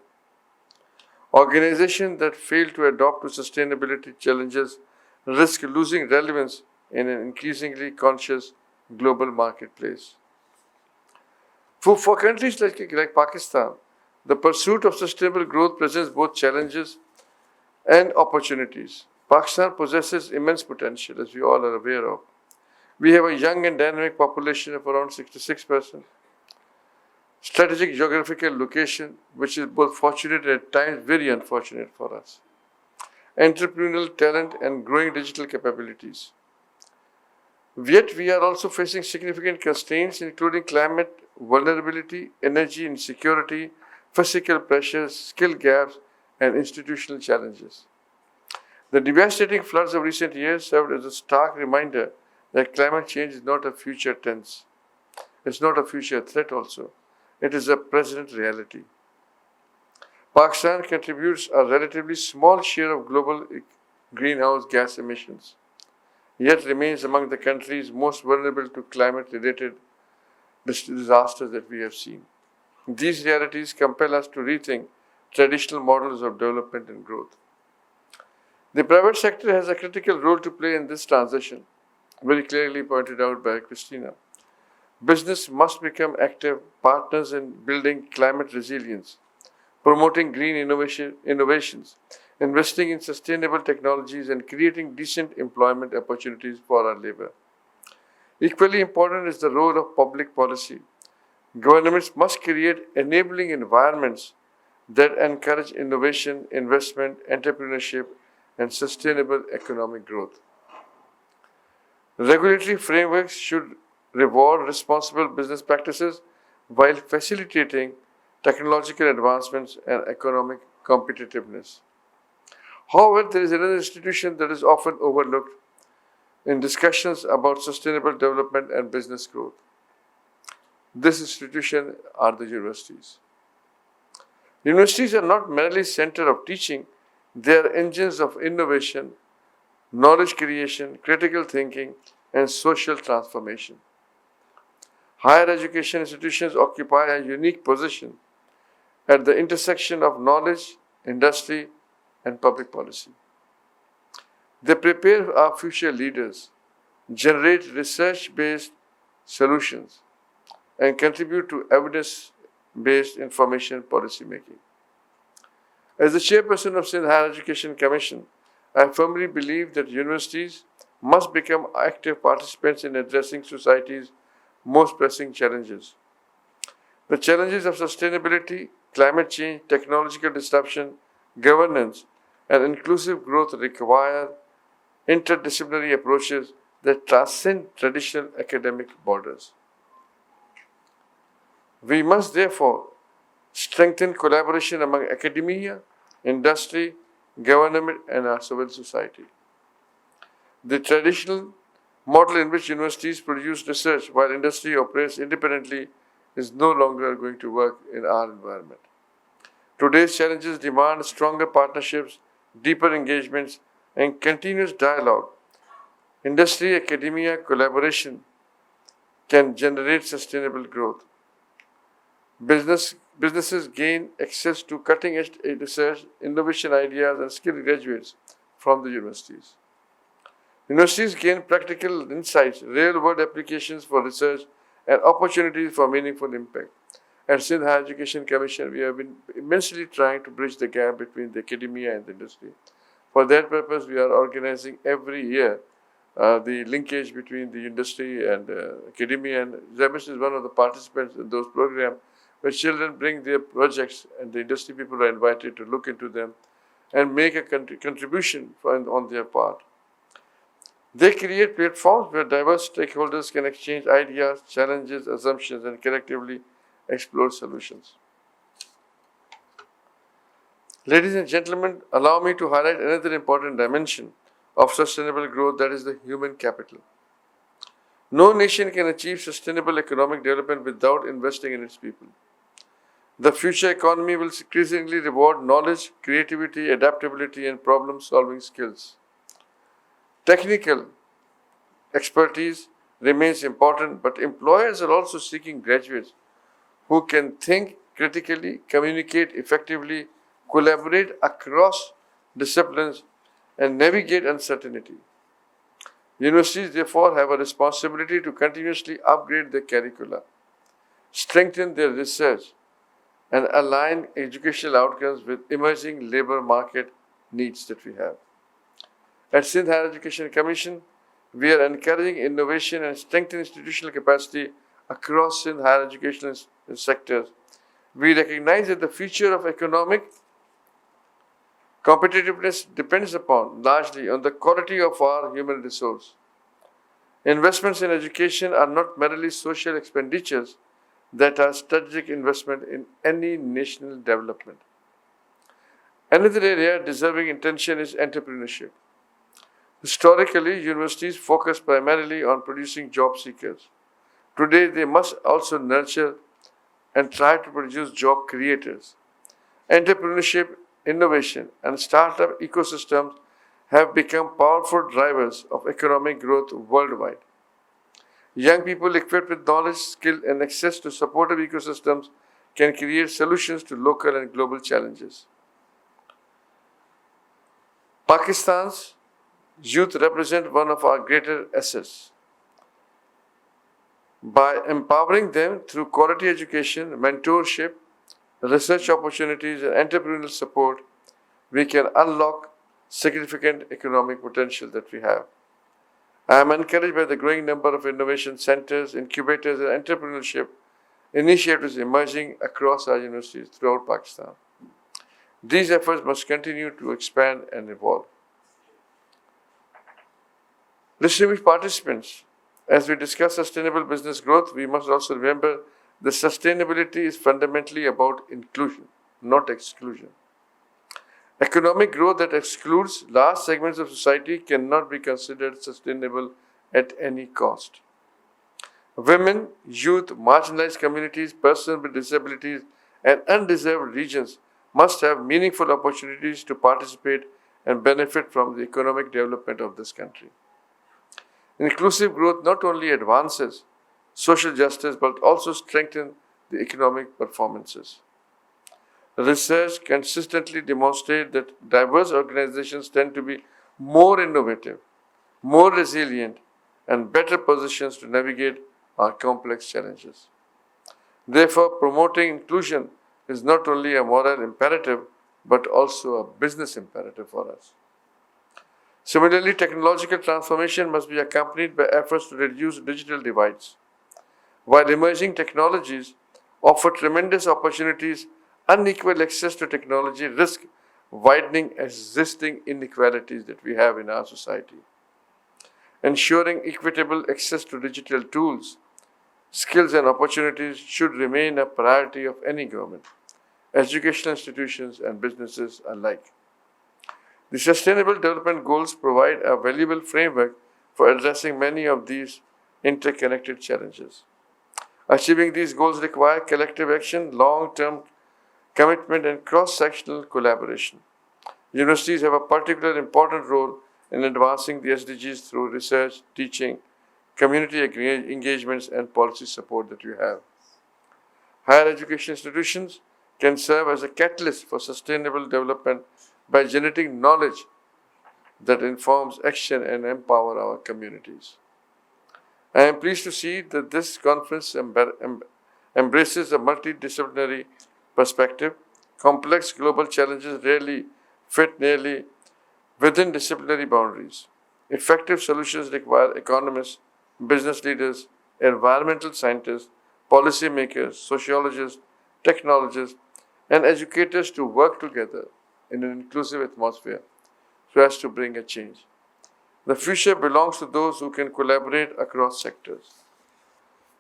Speaker 5: Organizations that fail to adapt to sustainability challenges risk losing relevance in an increasingly conscious global marketplace. For countries like Pakistan, the pursuit of sustainable growth presents both challenges and opportunities. Pakistan possesses immense potential, as we all are aware of. We have a young and dynamic population of around 66%. Strategic geographical location, which is both fortunate and at times very unfortunate for us. Entrepreneurial talent and growing digital capabilities. Yet we are also facing significant constraints, including climate vulnerability, energy insecurity, physical pressures, skill gaps, and institutional challenges. The devastating floods of recent years served as a stark reminder that climate change is not a future tense. It's not a future threat also. It is a present reality. Pakistan contributes a relatively small share of global greenhouse gas emissions, yet remains among the countries most vulnerable to climate-related disasters that we have seen. These realities compel us to rethink traditional models of development and growth. The private sector has a critical role to play in this transition, very clearly pointed out by Christina. Business must become active partners in building climate resilience, promoting green innovations, investing in sustainable technologies, and creating decent employment opportunities for our labor. Equally important is the role of public policy. Governments must create enabling environments that encourage innovation, investment, entrepreneurship, and sustainable economic growth. Regulatory frameworks should reward responsible business practices while facilitating technological advancements and economic competitiveness. However, there is another institution that is often overlooked in discussions about sustainable development and business growth. This institution are the universities. Universities are not merely centers of teaching, they are engines of innovation, knowledge creation, critical thinking, and social transformation. Higher education institutions occupy a unique position at the intersection of knowledge, industry, and public policy. They prepare our future leaders, generate research-based solutions, and contribute to evidence-based information policy making. As the chairperson of Sindh Higher Education Commission, I firmly believe that universities must become active participants in addressing society's most pressing challenges. The challenges of sustainability, climate change, technological disruption, governance, and inclusive growth require interdisciplinary approaches that transcend traditional academic borders. We must therefore strengthen collaboration among academia, industry, government, and our civil society. The traditional model in which universities produce research while industry operates independently is no longer going to work in our environment. Today's challenges demand stronger partnerships, deeper engagements, and continuous dialogue. Industry, academia, collaboration can generate sustainable growth. Businesses gain access to cutting-edge research, innovation ideas, and skilled graduates from the universities. Universities gain practical insights, real-world applications for research, and opportunities for meaningful impact. At Sindh Higher Education Commission, we have been immensely trying to bridge the gap between the academia and the industry. For that purpose, we are organizing every year the linkage between the industry and academia, and SZABIST is one of the participants in those programs where children bring their projects and the industry people are invited to look into them and make a contribution on their part. They create platforms where diverse stakeholders can exchange ideas, challenges, assumptions, and collectively explore solutions. Ladies and gentlemen, allow me to highlight another important dimension of sustainable growth, that is the human capital. No nation can achieve sustainable economic development without investing in its people. The future economy will increasingly reward knowledge, creativity, adaptability, and problem-solving skills. Technical expertise remains important, but employers are also seeking graduates who can think critically, communicate effectively, collaborate across disciplines, and navigate uncertainty. Universities, therefore, have a responsibility to continuously upgrade their curricula, strengthen their research, and align educational outcomes with emerging labor market needs that we have. At Sindh Higher Education Commission, we are encouraging innovation and strengthening institutional capacity across Sindh higher educational sectors. We recognize that the future of economic competitiveness depends upon largely on the quality of our human resource. Investments in education are not merely social expenditures that are strategic investment in any national development. Another area deserving attention is entrepreneurship. Historically, universities focus primarily on producing job seekers. Today, they must also nurture and try to produce job creators. Entrepreneurship, innovation, and startup ecosystems have become powerful drivers of economic growth worldwide. Young people equipped with knowledge, skill, and access to supportive ecosystems can create solutions to local and global challenges. Pakistan's youth represent one of our greater assets. By empowering them through quality education, mentorship, research opportunities, and entrepreneurial support, we can unlock significant economic potential that we have. I am encouraged by the growing number of innovation centers, incubators, and entrepreneurship initiatives emerging across our universities throughout Pakistan. These efforts must continue to expand and evolve. Distinguished participants, as we discuss sustainable business growth, we must also remember that sustainability is fundamentally about inclusion, not exclusion. Economic growth that excludes large segments of society cannot be considered sustainable at any cost. Women, youth, marginalized communities, persons with disabilities, and undeserved regions must have meaningful opportunities to participate and benefit from the economic development of this country. Inclusive growth not only advances social justice but also strengthens the economic performances. Research consistently demonstrates that diverse organizations tend to be more innovative, more resilient, and better positions to navigate our complex challenges. Therefore, promoting inclusion is not only a moral imperative but also a business imperative for us. Similarly, technological transformation must be accompanied by efforts to reduce digital divides. While emerging technologies offer tremendous opportunities, unequal access to technology risks widening existing inequalities that we have in our society. Ensuring equitable access to digital tools, skills, and opportunities should remain a priority of any government, educational institutions, and businesses alike. The Sustainable Development Goals provide a valuable framework for addressing many of these interconnected challenges. Achieving these goals require collective action, long-term commitment, and cross-sectional collaboration. Universities have a particularly important role in advancing the SDGs through research, teaching, community engagements, and policy support that you have. Higher education institutions can serve as a catalyst for sustainable development by generating knowledge that informs action and empower our communities. I am pleased to see that this conference embraces a multidisciplinary perspective. Complex global challenges rarely fit nearly within disciplinary boundaries. Effective solutions require economists, business leaders, environmental scientists, policymakers, sociologists, technologists, and educators to work together in an inclusive atmosphere so as to bring a change. The future belongs to those who can collaborate across sectors,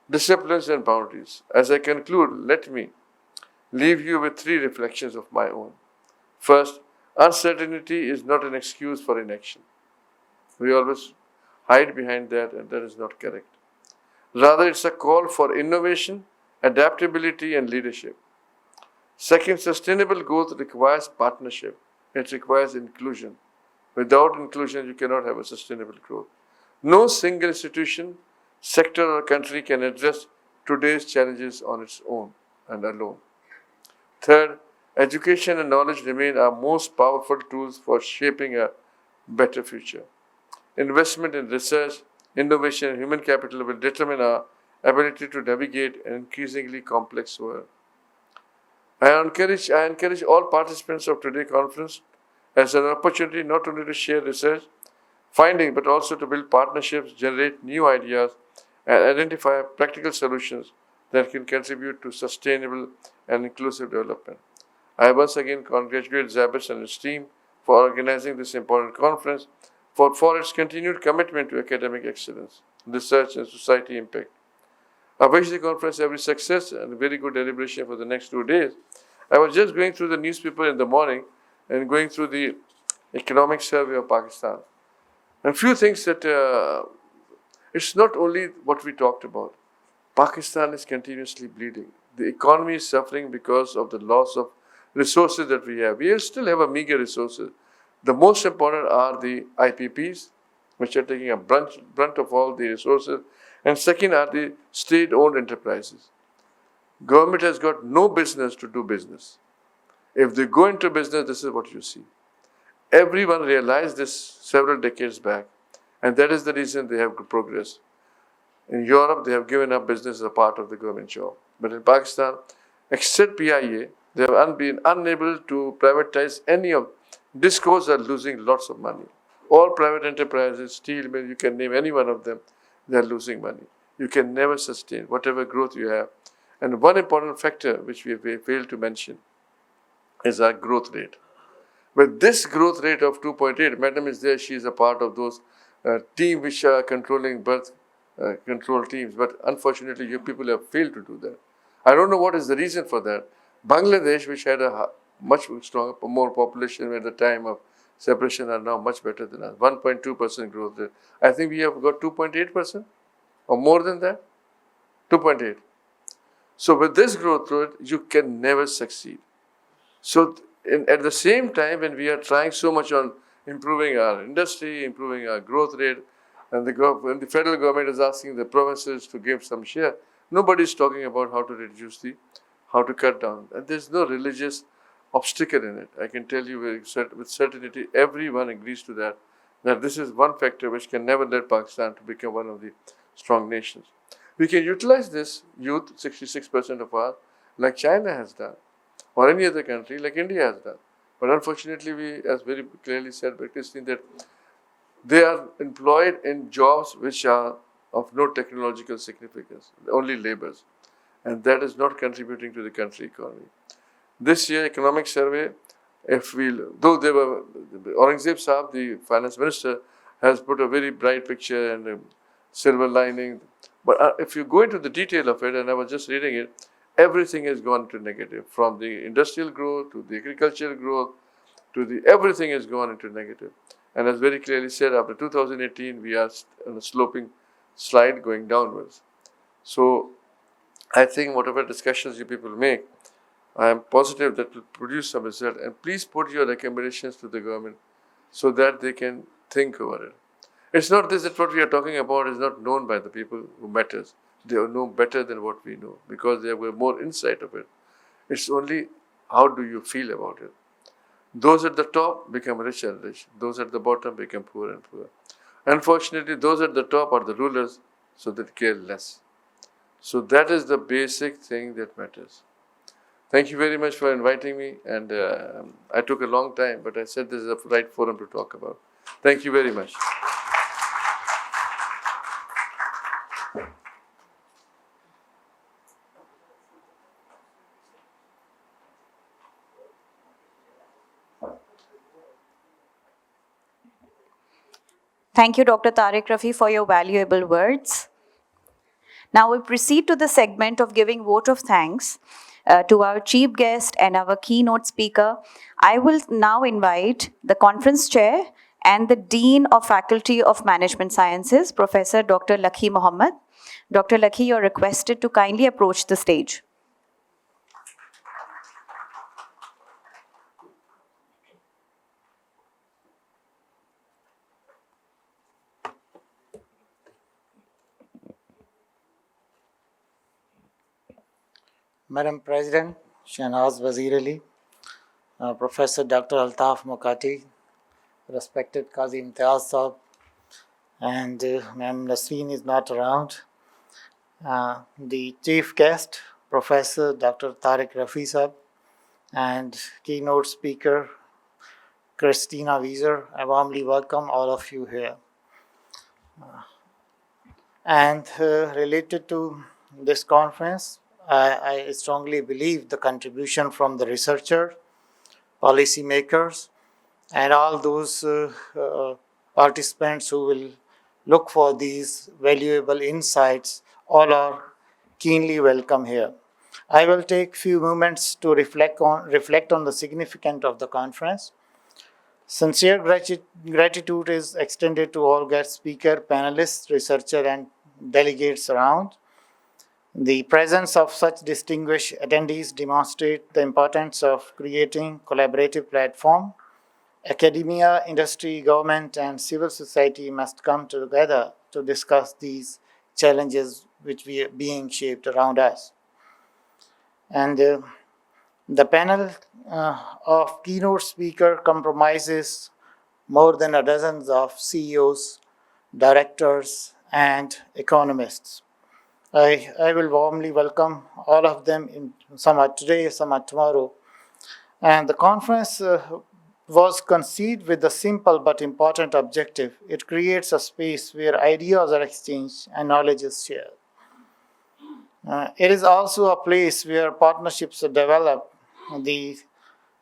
Speaker 5: disciplines, and boundaries. As I conclude, let me leave you with 3 reflections of my own. First, uncertainty is not an excuse for inaction. We always hide behind that, and that is not correct. Rather, it's a call for innovation, adaptability, and leadership. Second, sustainable growth requires partnership. It requires inclusion. Without inclusion, you cannot have a sustainable growth. No single institution, sector, or country can address today's challenges on its own and alone. Third, education and knowledge remain our most powerful tools for shaping a better future. Investment in research, innovation, and human capital will determine our ability to navigate an increasingly complex world. I encourage all participants of today's conference as an opportunity not only to share research findings but also to build partnerships, generate new ideas, and identify practical solutions that can contribute to sustainable and inclusive development. I once again congratulate SZABIST and its team for organizing this important conference, for its continued commitment to academic excellence, research, and society impact. I wish the conference every success and very good deliberation for the next 2 days. I was just going through the newspaper in the morning and going through the economic survey of Pakistan. And few things that it's not only what we talked about. Pakistan is continuously bleeding. The economy is suffering because of the loss of resources that we have. We still have a meager resources. The most important are the IPPs, which are taking a brunt of all the resources. And second are the state-owned enterprises. Government has got no business to do business. If they go into business, this is what you see. Everyone realized this several decades back, and that is the reason they have progressed. In Europe, they have given up business as a part of the government job. But in Pakistan, except PIA, they have been unable to privatize any of. Discos are losing lots of money. All private enterprises, steel mill, you can name any one of them, they are losing money. You can never sustain whatever growth you have. And one important factor which we have failed to mention is our growth rate. With this growth rate of 2.8, Madam is there, she is a part of those teams which are controlling birth control teams. But unfortunately, you people have failed to do that. I don't know what is the reason for that. Bangladesh, which had a much stronger, more population at the time of separation, are now much better than us. 1.2% growth rate. I think we have got 2.8% or more than that. 2.8. So with this growth rate, you can never succeed. So at the same time, when we are trying so much on improving our industry, improving our growth rate, and when the federal government is asking the provinces to give some share, nobody is talking about how to reduce how to cut down. And there's no religious obstacle in it. I can tell you with certainty, everyone agrees to that this is one factor which can never let Pakistan to become one of the strong nations. We can utilize this youth, 66% of ours, like China has done, or any other country like India has done. But unfortunately, we, as very clearly said by Christine, that they are employed in jobs which are of no technological significance, only labors. And that is not contributing to the country economy. This year, economic survey, though they were, Aurangzeb Saab, the finance minister, has put a very bright picture and a silver lining. But if you go into the detail of it, and I was just reading it, everything has gone to negative. From the industrial growth to the agricultural growth to everything has gone into negative. And as very clearly said, after 2018, we are on a sloping slide going downwards. So I think whatever discussions you people make, I am positive that will produce some result. And please put your recommendations to the government so that they can think over it. It's not this that what we are talking about is not known by the people who matters. They know better than what we know because they have more insight of it. It's only how do you feel about it. Those at the top become rich and rich. Those at the bottom become poor and poor. Unfortunately, those at the top are the rulers, so they care less. So that is the basic thing that matters. Thank you very much for inviting me, and I took a long time, but I said this is the right forum to talk about. Thank you very much.
Speaker 1: Thank you, Dr. Tariq Rafi, for your valuable words. Now we proceed to the segment of giving vote of thanks to our chief guest and our keynote speaker. I will now invite the conference chair and the Dean of Faculty of Management Sciences, Professor Dr. Lakhi Mohammed. Dr. Lakhi, you're requested to kindly approach the stage.
Speaker 6: Madam President, 𝗕𝗏𝗧 𝗜𝗍𝗲, Professor Dr. Altaf Mokati, respected Qazi Imtiaz Sahab, and Ma'am Nasreen is not around. The chief guest, Professor Dr. Tariq Rafi Sahab, and keynote speaker, Christina Wieser. I warmly welcome all of you here. And related to this conference, I strongly believe the contribution from the researcher, policymakers, and all those participants who will look for these valuable insights, all are keenly welcome here. I will take few moments to reflect on the significance of the conference. Sincere gratitude is extended to all guest speaker, panelists, researcher, and delegates around. The presence of such distinguished attendees demonstrates the importance of creating collaborative platform. Academia, industry, government, and civil society must come together to discuss these challenges which are being shaped around us. And the panel of keynote speakers comprises more than a dozen of CEOs, directors, and economists. I will warmly welcome all of them, some are today, some are tomorrow. And the conference was conceived with a simple but important objective. It creates a space where ideas are exchanged and knowledge is shared. It is also a place where partnerships are developed. The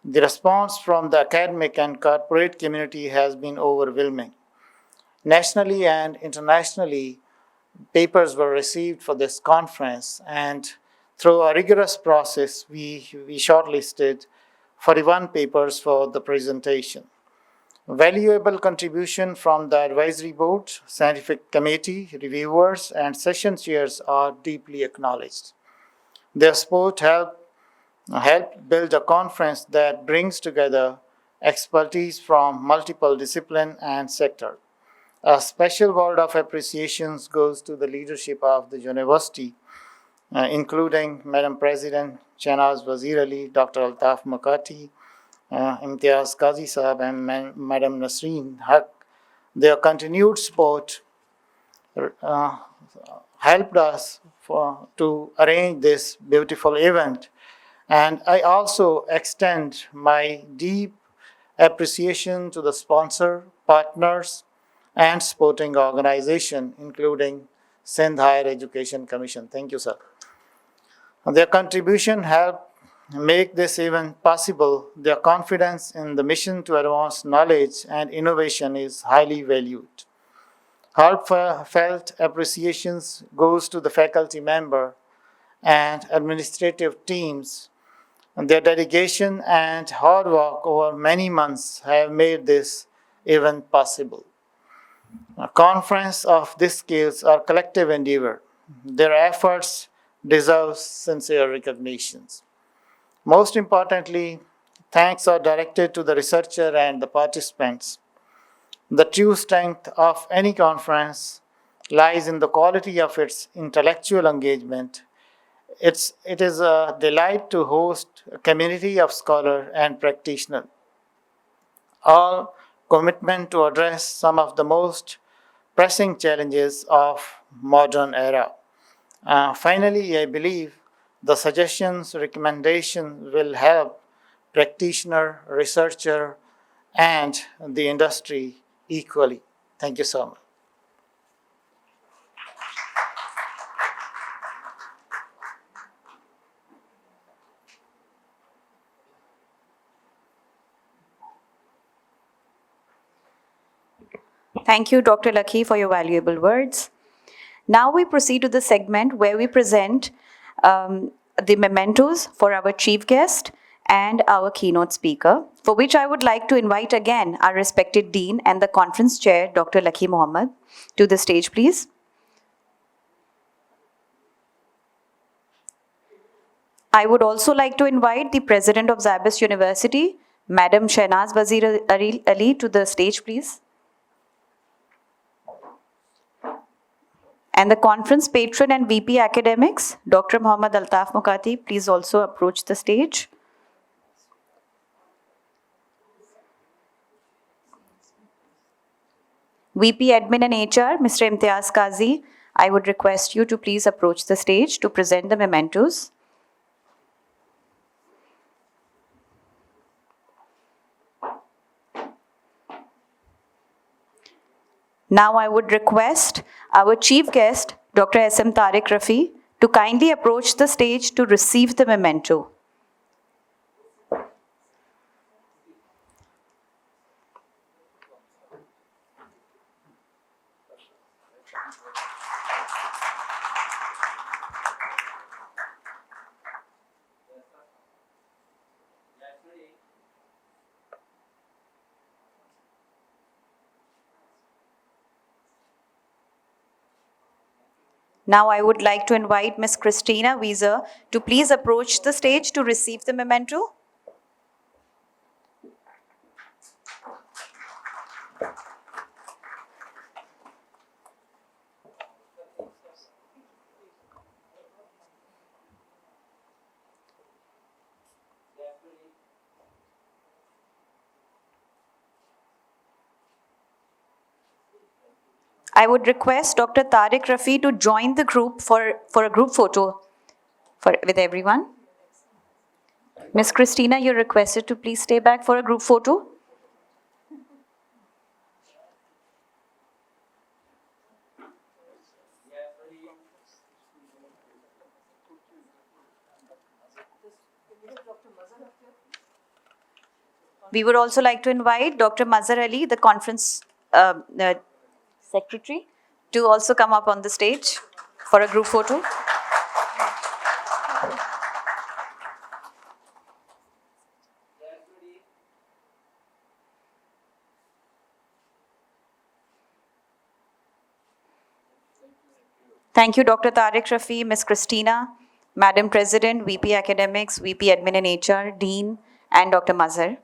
Speaker 6: response from the academic and corporate community has been overwhelming. Nationally and internationally, papers were received for this conference, and through a rigorous process, we shortlisted 41 papers for the presentation. Valuable contribution from the advisory board, scientific committee, reviewers, and session chairs are deeply acknowledged. Their support helped build a conference that brings together expertise from multiple disciplines and sectors. A special word of appreciation goes to the leadership of the university, including Madam President 𝗕𝗏𝗧 𝗜𝗍𝗲, Dr. Altaf Mokati, Imtiaz Qazi Sahab, and Madam Nasreen Haq. Their continued support helped us to arrange this beautiful event. And I also extend my deep appreciation to the sponsor, partners, and supporting organization, including Sindh Higher Education Commission. Thank you, sir. Their contribution helped make this event possible. Their confidence in the mission to advance knowledge and innovation is highly valued. Heartfelt appreciations goes to the faculty member and administrative teams. And their dedication and hard work over many months have made this event possible. A conference of this scale are collective endeavor. Their efforts deserve sincere recognitions. Most importantly, thanks are directed to the researcher and the participants. The true strength of any conference lies in the quality of its intellectual engagement. It is a delight to host a community of scholars and practitioners, all commitment to address some of the most pressing challenges of modern era. Finally, I believe the suggestions, recommendations will help practitioner, researcher, and the industry equally. Thank you so much.
Speaker 1: Thank you, Dr. Lakhi, for your valuable words. Now we proceed to the segment where we present the mementos for our chief guest and our keynote speaker, for which I would like to invite again our respected Dean and the conference chair, Dr. Lakhi Mohammed, to the stage, please. I would also like to invite the President of SZABIST University, Madam 𝗕𝗏𝗧 𝗜𝗍𝗲, to the stage, please. And the conference patron and VP Academics, Dr. 𝗍𝗿𝗱 𝗦𝗭, please also approach the stage. VP Admin and HR, Mr. 𝗬𝗧 𝗦𝗧, I would request you to please approach the stage to present the mementos. Now I would request our chief guest, Dr. SM Tariq Rafi, to kindly approach the stage to receive the memento. Now I would like to invite Ms. Christina Wieser to please approach the stage to receive the memento. I would request Dr. Tariq Rafi to join the group for a group photo with everyone. Ms. Christina, you're requested to please stay back for a group photo. We would also like to invite Dr. Mazhar Ali, the conference secretary, to also come up on the stage for a group photo. Thank you, Dr. Tariq Rafi, Ms. Christina, Madam President, VP Academics, VP Admin and HR, Dean, and Dr. Mazhar.